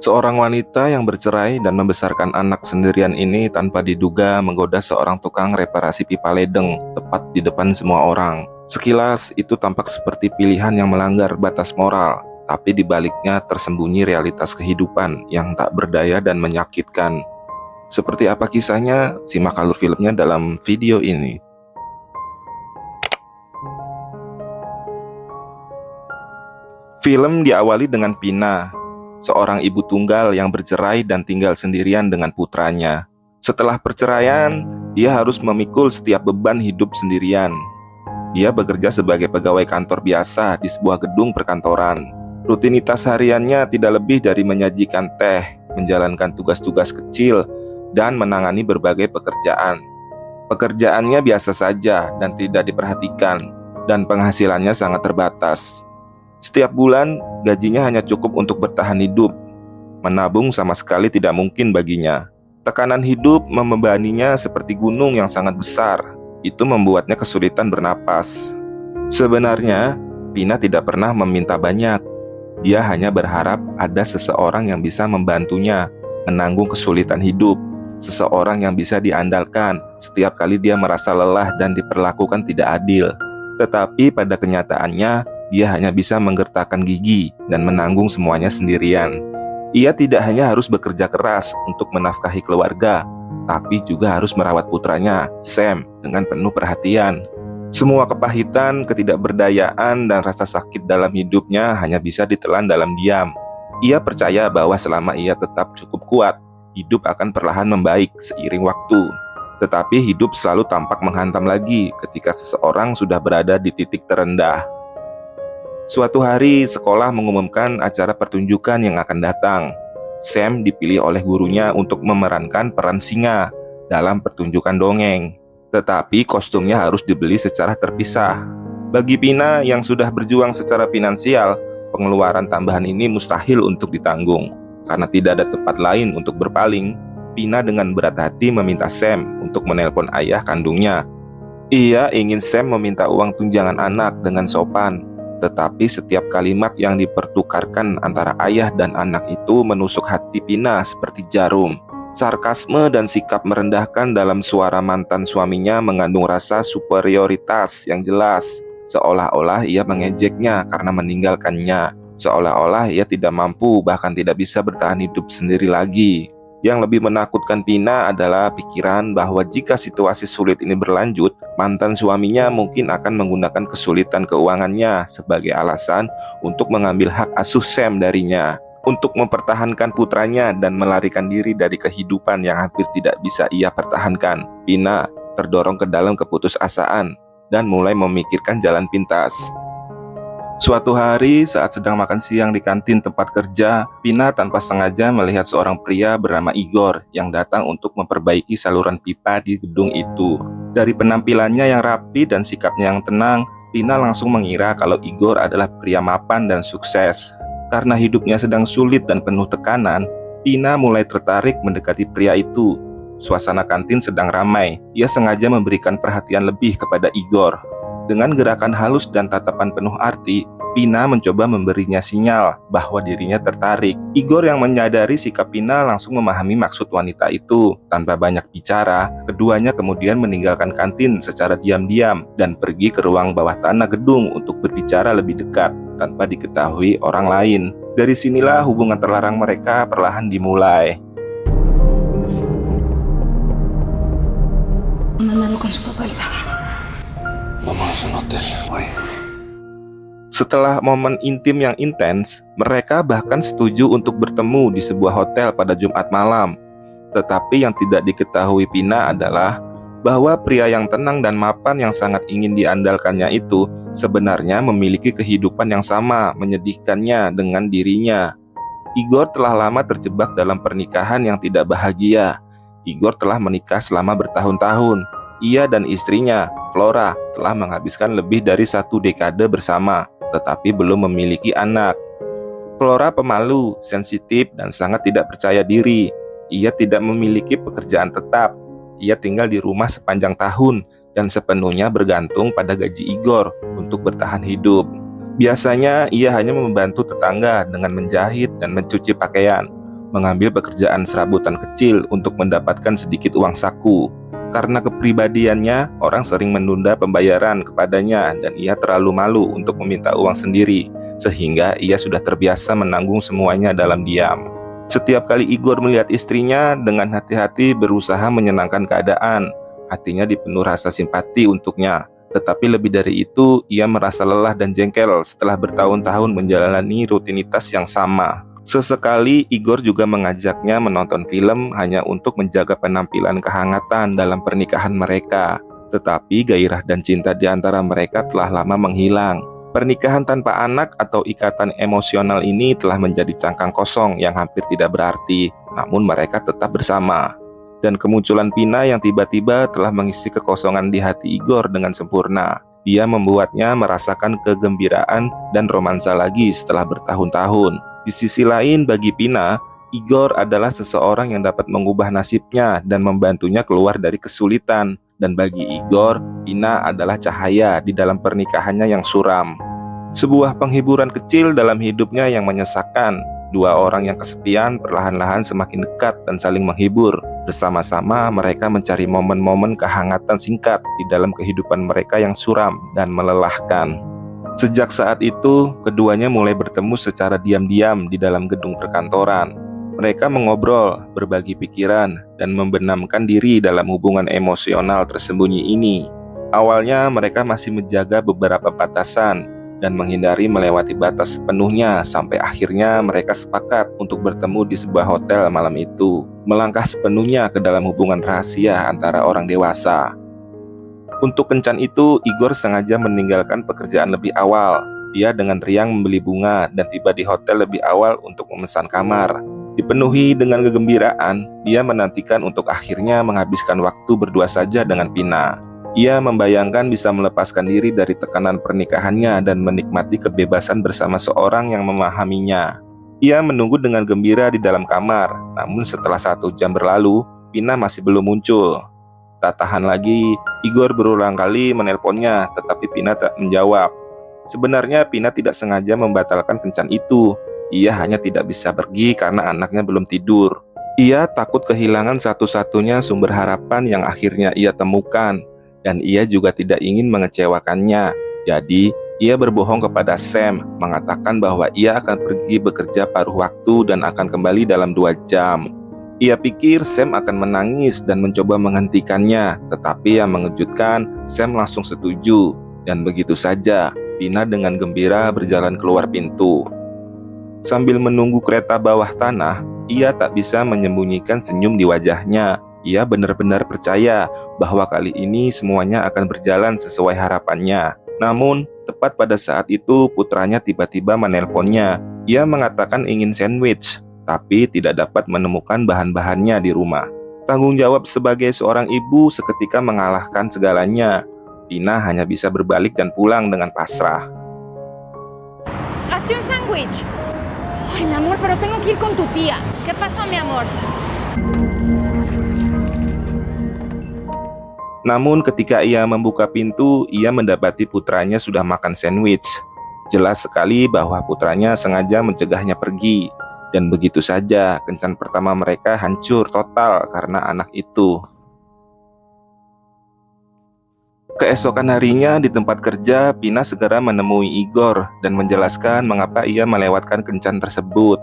Seorang wanita yang bercerai dan membesarkan anak sendirian ini tanpa diduga menggoda seorang tukang reparasi pipa ledeng tepat di depan semua orang. Sekilas itu tampak seperti pilihan yang melanggar batas moral, tapi di baliknya tersembunyi realitas kehidupan yang tak berdaya dan menyakitkan. Seperti apa kisahnya? Simak alur filmnya dalam video ini. Film diawali dengan Pina, seorang ibu tunggal yang bercerai dan tinggal sendirian dengan putranya. Setelah perceraian, dia harus memikul setiap beban hidup sendirian. Dia bekerja sebagai pegawai kantor biasa di sebuah gedung perkantoran. Rutinitas hariannya tidak lebih dari menyajikan teh, menjalankan tugas-tugas kecil, dan menangani berbagai pekerjaan. Pekerjaannya biasa saja dan tidak diperhatikan, dan penghasilannya sangat terbatas. Setiap bulan, gajinya hanya cukup untuk bertahan hidup. Menabung sama sekali tidak mungkin baginya. Tekanan hidup membebaninya seperti gunung yang sangat besar. Itu membuatnya kesulitan bernapas. Sebenarnya, Pina tidak pernah meminta banyak. Dia hanya berharap ada seseorang yang bisa membantunya menanggung kesulitan hidup. Seseorang yang bisa diandalkan setiap kali dia merasa lelah dan diperlakukan tidak adil. Tetapi pada kenyataannya, dia hanya bisa menggertakkan gigi dan menanggung semuanya sendirian. Ia tidak hanya harus bekerja keras untuk menafkahi keluarga, tapi juga harus merawat putranya, Sam, dengan penuh perhatian. Semua kepahitan, ketidakberdayaan, dan rasa sakit dalam hidupnya hanya bisa ditelan dalam diam. Ia percaya bahwa selama ia tetap cukup kuat, hidup akan perlahan membaik seiring waktu. Tetapi hidup selalu tampak menghantam lagi ketika seseorang sudah berada di titik terendah. Suatu hari, sekolah mengumumkan acara pertunjukan yang akan datang. Sam dipilih oleh gurunya untuk memerankan peran singa dalam pertunjukan dongeng. Tetapi kostumnya harus dibeli secara terpisah. Bagi Pina yang sudah berjuang secara finansial, pengeluaran tambahan ini mustahil untuk ditanggung. Karena tidak ada tempat lain untuk berpaling, Pina dengan berat hati meminta Sam untuk menelpon ayah kandungnya. Ia ingin Sam meminta uang tunjangan anak dengan sopan. Tetapi setiap kalimat yang dipertukarkan antara ayah dan anak itu menusuk hati Pina seperti jarum. Sarkasme dan sikap merendahkan dalam suara mantan suaminya mengandung rasa superioritas yang jelas. Seolah-olah ia mengejeknya karena meninggalkannya. Seolah-olah ia tidak mampu, bahkan tidak bisa bertahan hidup sendiri lagi. Yang lebih menakutkan Pina adalah pikiran bahwa jika situasi sulit ini berlanjut, mantan suaminya mungkin akan menggunakan kesulitan keuangannya sebagai alasan untuk mengambil hak asuh Sam darinya, untuk mempertahankan putranya dan melarikan diri dari kehidupan yang hampir tidak bisa ia pertahankan. Pina terdorong ke dalam keputusasaan dan mulai memikirkan jalan pintas. Suatu hari saat sedang makan siang di kantin tempat kerja, Pina tanpa sengaja melihat seorang pria bernama Igor yang datang untuk memperbaiki saluran pipa di gedung itu. Dari penampilannya yang rapi dan sikapnya yang tenang, Pina langsung mengira kalau Igor adalah pria mapan dan sukses. Karena hidupnya sedang sulit dan penuh tekanan, Pina mulai tertarik mendekati pria itu. Suasana kantin sedang ramai. Ia sengaja memberikan perhatian lebih kepada Igor. Dengan gerakan halus dan tatapan penuh arti, Pina mencoba memberinya sinyal bahwa dirinya tertarik. Igor yang menyadari sikap Pina langsung memahami maksud wanita itu. Tanpa banyak bicara, keduanya kemudian meninggalkan kantin secara diam-diam dan pergi ke ruang bawah tanah gedung untuk berbicara lebih dekat tanpa diketahui orang lain. Dari sinilah hubungan terlarang mereka perlahan dimulai. Mándalo con su papá el sábado. Vamos a un hotel, güey. Setelah momen intim yang intens, mereka bahkan setuju untuk bertemu di sebuah hotel pada Jumat malam. Tetapi yang tidak diketahui Pina adalah bahwa pria yang tenang dan mapan yang sangat ingin diandalkannya itu sebenarnya memiliki kehidupan yang sama menyedihkannya dengan dirinya. Igor telah lama terjebak dalam pernikahan yang tidak bahagia. Igor telah menikah selama bertahun-tahun. Ia dan istrinya, Flora, telah menghabiskan lebih dari 1 dekade bersama, tetapi belum memiliki anak. Flora pemalu, sensitif, dan sangat tidak percaya diri. Ia tidak memiliki pekerjaan tetap. Ia tinggal di rumah sepanjang tahun dan sepenuhnya bergantung pada gaji Igor untuk bertahan hidup. Biasanya ia hanya membantu tetangga dengan menjahit dan mencuci pakaian. mengambil pekerjaan serabutan kecil untuk mendapatkan sedikit uang saku. Karena kepribadiannya, orang sering menunda pembayaran kepadanya dan ia terlalu malu untuk meminta uang sendiri, sehingga ia sudah terbiasa menanggung semuanya dalam diam. Setiap kali Igor melihat istrinya, dengan hati-hati berusaha menyenangkan keadaan. Hatinya dipenuhi rasa simpati untuknya. Tetapi lebih dari itu, ia merasa lelah dan jengkel setelah bertahun-tahun menjalani rutinitas yang sama. Sesekali Igor juga mengajaknya menonton film hanya untuk menjaga penampilan kehangatan dalam pernikahan mereka. Tetapi gairah dan cinta di antara mereka telah lama menghilang. Pernikahan tanpa anak atau ikatan emosional ini telah menjadi cangkang kosong yang hampir tidak berarti, namun mereka tetap bersama. Dan kemunculan Pina yang tiba-tiba telah mengisi kekosongan di hati Igor dengan sempurna. Dia membuatnya merasakan kegembiraan dan romansa lagi setelah bertahun-tahun. Di sisi lain, bagi Pina, Igor adalah seseorang yang dapat mengubah nasibnya dan membantunya keluar dari kesulitan. Dan bagi Igor, Pina adalah cahaya di dalam pernikahannya yang suram. Sebuah penghiburan kecil dalam hidupnya yang menyesakan. Dua orang yang kesepian perlahan-lahan semakin dekat dan saling menghibur. Bersama-sama mereka mencari momen-momen kehangatan singkat di dalam kehidupan mereka yang suram dan melelahkan. Sejak saat itu, keduanya mulai bertemu secara diam-diam di dalam gedung perkantoran. Mereka mengobrol, berbagi pikiran, dan membenamkan diri dalam hubungan emosional tersembunyi ini. Awalnya mereka masih menjaga beberapa batasan dan menghindari melewati batas sepenuhnya sampai akhirnya mereka sepakat untuk bertemu di sebuah hotel malam itu, melangkah sepenuhnya ke dalam hubungan rahasia antara orang dewasa. Untuk kencan itu, Igor sengaja meninggalkan pekerjaan lebih awal. Dia dengan riang membeli bunga dan tiba di hotel lebih awal untuk memesan kamar. Dipenuhi dengan kegembiraan, dia menantikan untuk akhirnya menghabiskan waktu berdua saja dengan Pina. Ia membayangkan bisa melepaskan diri dari tekanan pernikahannya dan menikmati kebebasan bersama seorang yang memahaminya. Ia menunggu dengan gembira di dalam kamar, namun setelah 1 jam berlalu, Pina masih belum muncul. Tak tahan lagi, Igor berulang kali menelponnya, tetapi Pina tak menjawab. Sebenarnya Pina tidak sengaja membatalkan kencan itu. Ia hanya tidak bisa pergi karena anaknya belum tidur. Ia takut kehilangan satu-satunya sumber harapan yang akhirnya ia temukan. Dan ia juga tidak ingin mengecewakannya. Jadi, ia berbohong kepada Sam, mengatakan bahwa ia akan pergi bekerja paruh waktu dan akan kembali dalam 2 jam. Ia pikir Sam akan menangis dan mencoba menghentikannya, tetapi yang mengejutkan, Sam langsung setuju. Dan begitu saja, Pina dengan gembira berjalan keluar pintu. Sambil menunggu kereta bawah tanah, ia tak bisa menyembunyikan senyum di wajahnya. Ia benar-benar percaya bahwa kali ini semuanya akan berjalan sesuai harapannya. Namun, tepat pada saat itu putranya tiba-tiba menelponnya. Ia mengatakan ingin sandwich, tapi tidak dapat menemukan bahan-bahannya di rumah. Tanggung jawab sebagai seorang ibu seketika mengalahkan segalanya. Pina hanya bisa berbalik dan pulang dengan pasrah. Hazte un sándwich. Ay, mi amor, pero tengo que ir con tu tía. ¿Qué pasó, mi amor? Namun ketika ia membuka pintu, ia mendapati putranya sudah makan sandwich. Jelas sekali bahwa putranya sengaja mencegahnya pergi. Dan begitu saja, kencan pertama mereka hancur total karena anak itu. Keesokan harinya di tempat kerja, Pina segera menemui Igor dan menjelaskan mengapa ia melewatkan kencan tersebut.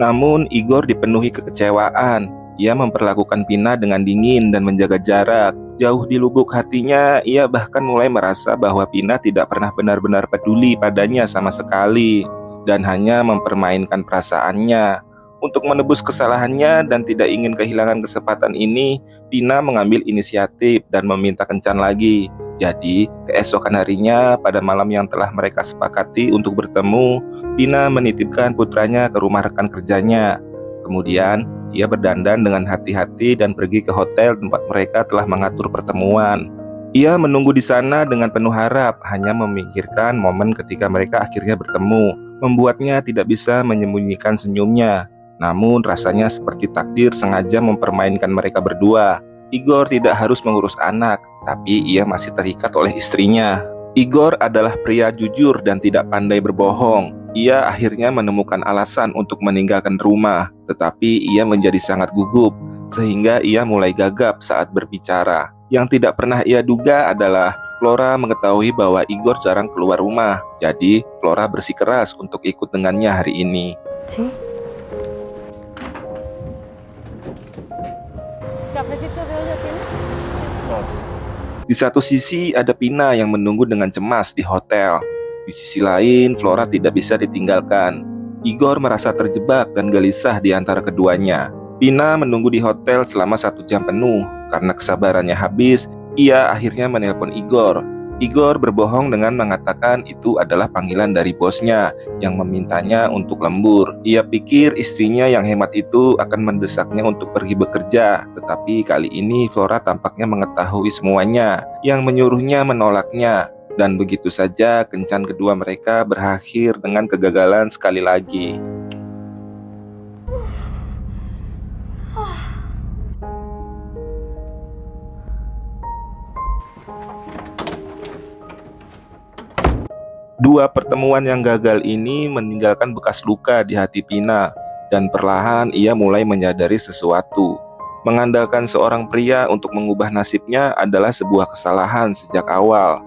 Namun Igor dipenuhi kekecewaan. Ia memperlakukan Pina dengan dingin dan menjaga jarak. Jauh di lubuk hatinya, ia bahkan mulai merasa bahwa Pina tidak pernah benar-benar peduli padanya sama sekali dan hanya mempermainkan perasaannya. Untuk menebus kesalahannya dan tidak ingin kehilangan kesempatan ini, Pina mengambil inisiatif dan meminta kencan lagi. Jadi, keesokan harinya pada malam yang telah mereka sepakati untuk bertemu, Pina menitipkan putranya ke rumah rekan kerjanya. Kemudian, ia berdandan dengan hati-hati dan pergi ke hotel tempat mereka telah mengatur pertemuan. Ia menunggu di sana dengan penuh harap, hanya memikirkan momen ketika mereka akhirnya bertemu. Membuatnya tidak bisa menyembunyikan senyumnya. Namun rasanya seperti takdir sengaja mempermainkan mereka berdua. Igor tidak harus mengurus anak, tapi ia masih terikat oleh istrinya. Igor adalah pria jujur dan tidak pandai berbohong. ia akhirnya menemukan alasan untuk meninggalkan rumah, tetapi ia menjadi sangat gugup, sehingga ia mulai gagap saat berbicara. Yang tidak pernah ia duga adalah Flora mengetahui bahwa Igor jarang keluar rumah, jadi Flora bersikeras untuk ikut dengannya hari ini. Sí. ¿Cafecito de olla tienes? Di satu sisi ada Pina yang menunggu dengan cemas di hotel. Di sisi lain, Flora tidak bisa ditinggalkan. Igor merasa terjebak dan gelisah di antara keduanya. Pina menunggu di hotel selama 1 jam penuh. Karena kesabarannya habis, ia akhirnya menelpon Igor. Igor berbohong dengan mengatakan itu adalah panggilan dari bosnya yang memintanya untuk lembur. Ia pikir istrinya yang hemat itu akan mendesaknya untuk pergi bekerja, tetapi kali ini Flora tampaknya mengetahui semuanya, yang menyuruhnya menolaknya. Dan begitu saja kencan kedua mereka berakhir dengan kegagalan sekali lagi. Dua pertemuan yang gagal ini meninggalkan bekas luka di hati Pina, dan perlahan ia mulai menyadari sesuatu. Mengandalkan seorang pria untuk mengubah nasibnya adalah sebuah kesalahan sejak awal.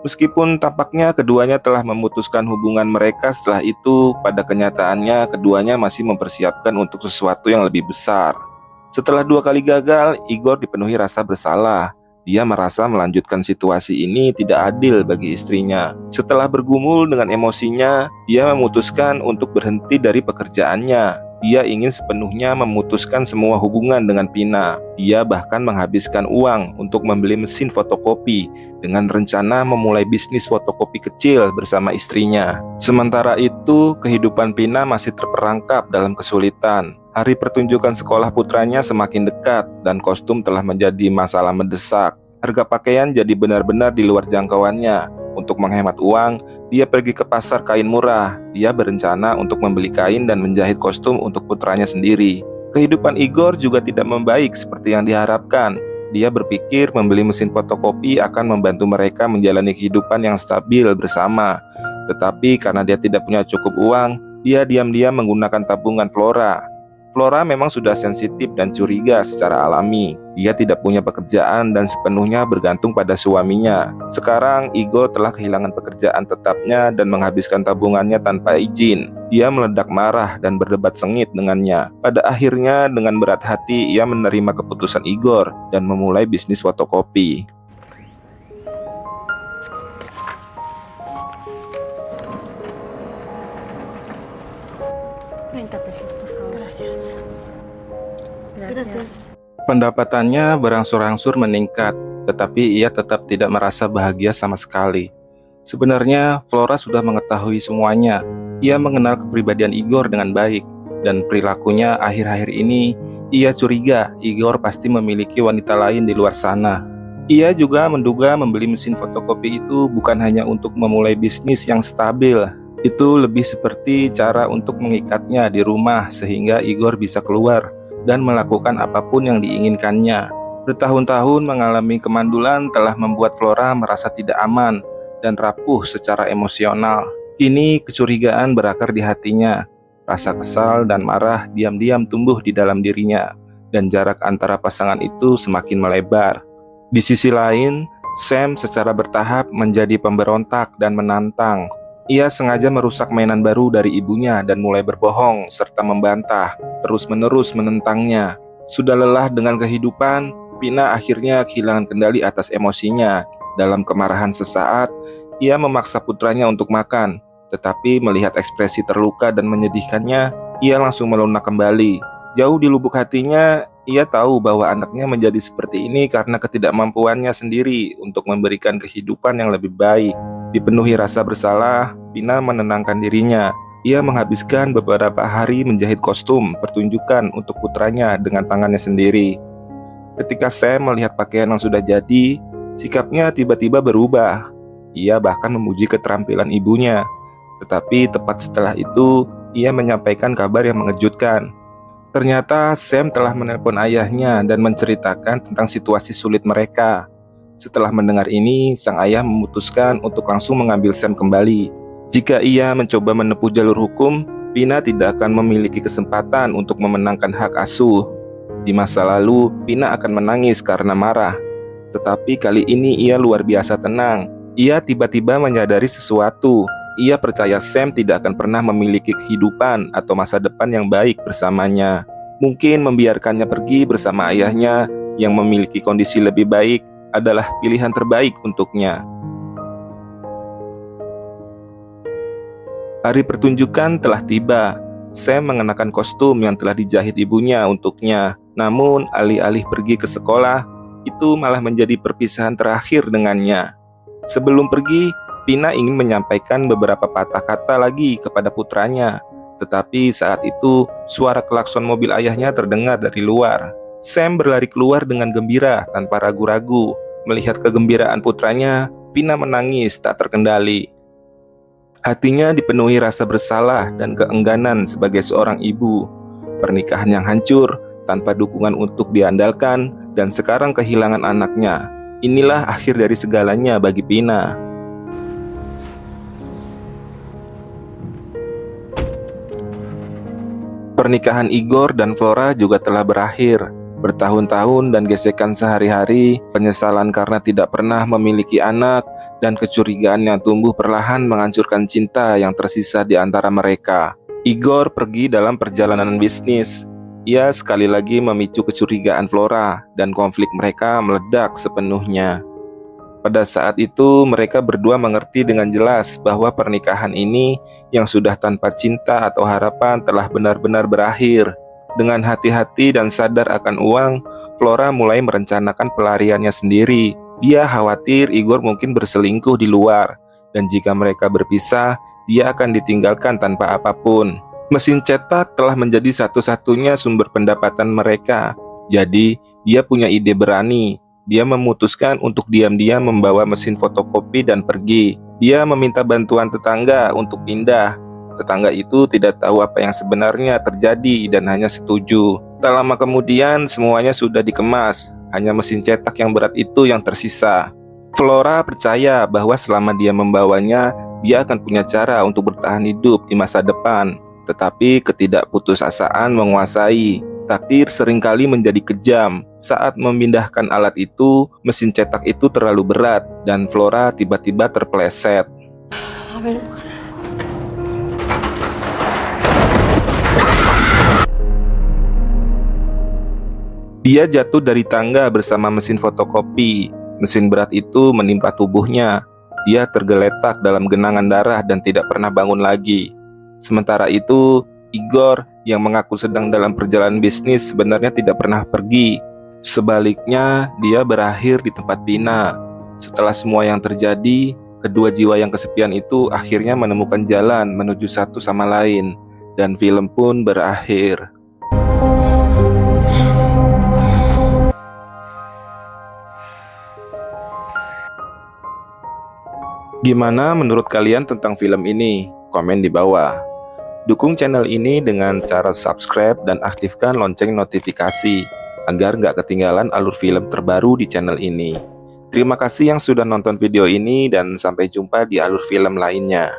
Meskipun tampaknya keduanya telah memutuskan hubungan mereka setelah itu, pada kenyataannya keduanya masih mempersiapkan untuk sesuatu yang lebih besar. Setelah 2 kali gagal, Igor dipenuhi rasa bersalah. Dia merasa melanjutkan situasi ini tidak adil bagi istrinya. Setelah bergumul dengan emosinya, dia memutuskan untuk berhenti dari pekerjaannya. Dia ingin sepenuhnya memutuskan semua hubungan dengan Pina. Dia bahkan menghabiskan uang untuk membeli mesin fotokopi dengan rencana memulai bisnis fotokopi kecil bersama istrinya. Sementara itu, kehidupan Pina masih terperangkap dalam kesulitan. Hari pertunjukan sekolah putranya semakin dekat dan kostum telah menjadi masalah mendesak. Harga pakaian jadi benar-benar di luar jangkauannya. Untuk menghemat uang, dia pergi ke pasar kain murah. Dia berencana untuk membeli kain dan menjahit kostum untuk putranya sendiri. Kehidupan Igor juga tidak membaik seperti yang diharapkan. Dia berpikir membeli mesin fotokopi akan membantu mereka menjalani kehidupan yang stabil bersama. Tetapi karena dia tidak punya cukup uang, dia diam-diam menggunakan tabungan Flora. Flora memang sudah sensitif dan curiga secara alami. Dia tidak punya pekerjaan dan sepenuhnya bergantung pada suaminya. Sekarang Igor telah kehilangan pekerjaan tetapnya dan menghabiskan tabungannya tanpa izin. Dia meledak marah dan berdebat sengit dengannya. Pada akhirnya dengan berat hati ia menerima keputusan Igor dan memulai bisnis fotokopi. 30 pesos, por favor. Gracias. Gracias. Pendapatannya berangsur-angsur meningkat, tetapi ia tetap tidak merasa bahagia sama sekali. Sebenarnya, Flora sudah mengetahui semuanya. Ia mengenal kepribadian Igor dengan baik, dan perilakunya akhir-akhir ini, ia curiga Igor pasti memiliki wanita lain di luar sana. Ia juga menduga membeli mesin fotokopi itu bukan hanya untuk memulai bisnis yang stabil. Itu lebih seperti cara untuk mengikatnya di rumah sehingga Igor bisa keluar dan melakukan apapun yang diinginkannya. Bertahun-tahun mengalami kemandulan telah membuat Flora merasa tidak aman dan rapuh secara emosional. Kini kecurigaan berakar di hatinya. Rasa kesal dan marah diam-diam tumbuh di dalam dirinya, dan jarak antara pasangan itu semakin melebar. Di sisi lain, Sam secara bertahap menjadi pemberontak dan menantang. Ia sengaja merusak mainan baru dari ibunya dan mulai berbohong serta membantah, terus-menerus menentangnya. Sudah lelah dengan kehidupan, Pina akhirnya kehilangan kendali atas emosinya. Dalam kemarahan sesaat, ia memaksa putranya untuk makan. Tetapi melihat ekspresi terluka dan menyedihkannya, ia langsung melunak kembali. Jauh di lubuk hatinya, ia tahu bahwa anaknya menjadi seperti ini karena ketidakmampuannya sendiri untuk memberikan kehidupan yang lebih baik. Dipenuhi rasa bersalah, Pina menenangkan dirinya. Ia menghabiskan beberapa hari menjahit kostum pertunjukan untuk putranya dengan tangannya sendiri. Ketika Sam melihat pakaian yang sudah jadi, sikapnya tiba-tiba berubah. Ia bahkan memuji keterampilan ibunya. Tetapi tepat setelah itu, ia menyampaikan kabar yang mengejutkan. Ternyata Sam telah menelpon ayahnya dan menceritakan tentang situasi sulit mereka. Setelah mendengar ini, sang ayah memutuskan untuk langsung mengambil Sam kembali. Jika ia mencoba menempuh jalur hukum, Pina tidak akan memiliki kesempatan untuk memenangkan hak asuh. Di masa lalu, Pina akan menangis karena marah. Tetapi kali ini ia luar biasa tenang. Ia tiba-tiba menyadari sesuatu. Ia percaya Sam tidak akan pernah memiliki kehidupan atau masa depan yang baik bersamanya. Mungkin membiarkannya pergi bersama ayahnya yang memiliki kondisi lebih baik adalah pilihan terbaik untuknya. Hari pertunjukan telah tiba. Sam mengenakan kostum yang telah dijahit ibunya untuknya. Namun, alih-alih pergi ke sekolah, itu malah menjadi perpisahan terakhir dengannya. Sebelum pergi, Pina ingin menyampaikan beberapa patah kata lagi kepada putranya. Tetapi saat itu, suara klakson mobil ayahnya terdengar dari luar. Sam berlari keluar dengan gembira tanpa ragu-ragu. Melihat kegembiraan putranya, Pina menangis tak terkendali. Hatinya dipenuhi rasa bersalah dan keengganan sebagai seorang ibu. Pernikahan yang hancur, tanpa dukungan untuk diandalkan, dan sekarang kehilangan anaknya. Inilah akhir dari segalanya bagi Pina. Pernikahan Igor dan Flora juga telah berakhir. Bertahun-tahun dan gesekan sehari-hari, penyesalan karena tidak pernah memiliki anak, dan kecurigaan yang tumbuh perlahan menghancurkan cinta yang tersisa di antara mereka. Igor pergi dalam perjalanan bisnis. Ia sekali lagi memicu kecurigaan Flora, dan konflik mereka meledak sepenuhnya. Pada saat itu, mereka berdua mengerti dengan jelas bahwa pernikahan ini yang sudah tanpa cinta atau harapan telah benar-benar berakhir. Dengan hati-hati dan sadar akan uang, Flora mulai merencanakan pelariannya sendiri. Dia khawatir Igor mungkin berselingkuh di luar, dan jika mereka berpisah, dia akan ditinggalkan tanpa apapun. Mesin cetak telah menjadi satu-satunya sumber pendapatan mereka. Jadi, dia punya ide berani. Dia memutuskan untuk diam-diam membawa mesin fotokopi dan pergi. Dia meminta bantuan tetangga untuk pindah. Tetangga itu tidak tahu apa yang sebenarnya terjadi dan hanya setuju. Tak lama kemudian, semuanya sudah dikemas. Hanya mesin cetak yang berat itu yang tersisa. Flora percaya bahwa selama dia membawanya, dia akan punya cara untuk bertahan hidup di masa depan. Tetapi ketidakputusasaan menguasai. Takdir seringkali menjadi kejam. Saat memindahkan alat itu, mesin cetak itu terlalu berat, dan Flora tiba-tiba terpeleset. Dia jatuh dari tangga bersama mesin fotokopi. Mesin berat itu menimpa tubuhnya. Dia tergeletak dalam genangan darah dan tidak pernah bangun lagi. Sementara itu, Igor yang mengaku sedang dalam perjalanan bisnis sebenarnya tidak pernah pergi. Sebaliknya, dia berakhir di tempat Pina. Setelah semua yang terjadi, kedua jiwa yang kesepian itu akhirnya menemukan jalan menuju satu sama lain. Dan film pun berakhir. Gimana menurut kalian tentang film ini? Komen di bawah. Dukung channel ini dengan cara subscribe dan aktifkan lonceng notifikasi agar nggak ketinggalan alur film terbaru di channel ini. Terima kasih yang sudah nonton video ini dan sampai jumpa di alur film lainnya.